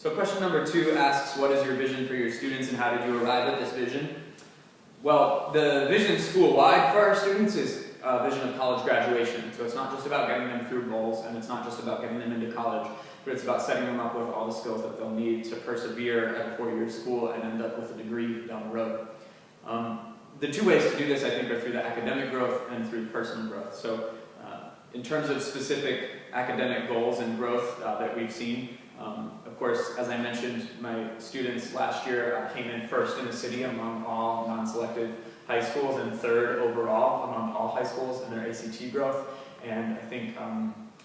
So question number 2 asks, what is your vision for your students and how did you arrive at this vision? Well, the vision school-wide for our students is a vision of college graduation. So it's not just about getting them through goals, and it's not just about getting them into college, but it's about setting them up with all the skills that they'll need to persevere at a 4-year school and end up with a degree down the road. The 2 ways to do this, I think, are through the academic growth and through personal growth. So in terms of specific academic goals and growth that we've seen, of course, as I mentioned, my students last year came in first in the city among all non-selective high schools and third overall among all high schools in their ACT growth. And I think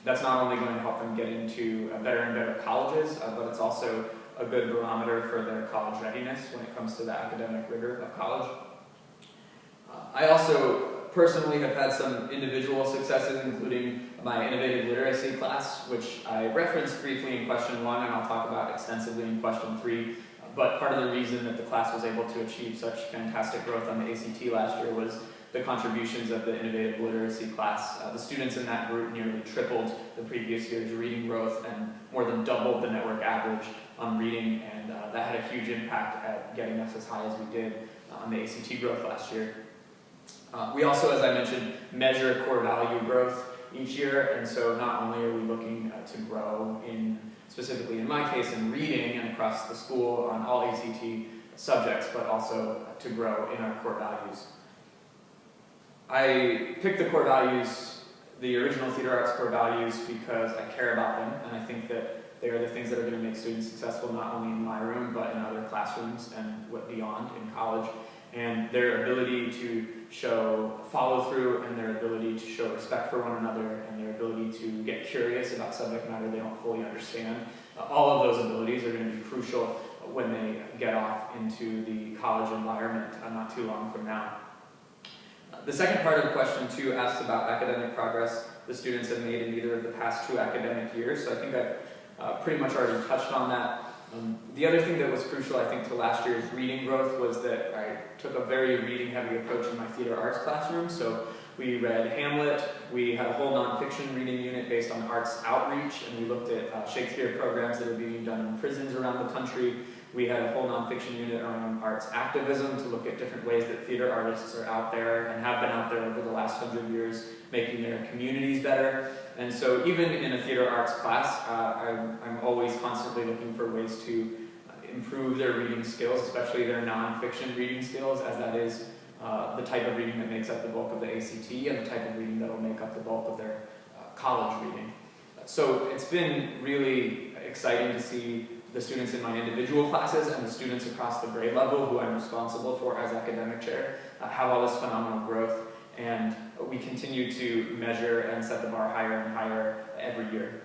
that's not only going to help them get into better and better colleges, but it's also a good barometer for their college readiness when it comes to the academic rigor of college. I also personally have had some individual successes, including my innovative literacy class, which I referenced briefly in question 1 and I'll talk about extensively in question 3. But part of the reason that the class was able to achieve such fantastic growth on the ACT last year was the contributions of the innovative literacy class. The students in that group nearly tripled the previous year's reading growth and more than doubled the network average on reading, and that had a huge impact at getting us as high as we did on the ACT growth last year. We also, as I mentioned, measure core value growth each year, and so not only are we looking to grow specifically in my case in reading and across the school on all ACT subjects, but also to grow in our core values. I picked the core values, the original theater arts core values, because I care about them, and I think that they are the things that are going to make students successful not only in my room, but in other classrooms and beyond in college. And their ability to show follow-through, and their ability to show respect for one another, and their ability to get curious about subject matter they don't fully understand. All of those abilities are going to be crucial when they get off into the college environment not too long from now. The second part of question 2 asks about academic progress the students have made in either of the past 2 academic years, so I think I've pretty much already touched on that. The other thing that was crucial, I think, to last year's reading growth was that I took a very reading-heavy approach in my theater arts classroom. So we read Hamlet, we had a whole nonfiction reading unit based on arts outreach, and we looked at Shakespeare programs that are being done in prisons around the country. We had a whole nonfiction unit around arts activism to look at different ways that theater artists are out there and have been out there over the last 100 years making their communities better. And so even in a theater arts class, I'm always constantly looking for ways to improve their reading skills, especially their nonfiction reading skills, as that is the type of reading that makes up the bulk of the ACT and the type of reading that will make up the bulk of their college reading. So it's been really exciting to see the students in my individual classes and the students across the grade level who I'm responsible for as academic chair have all this phenomenal growth, and we continue to measure and set the bar higher and higher every year.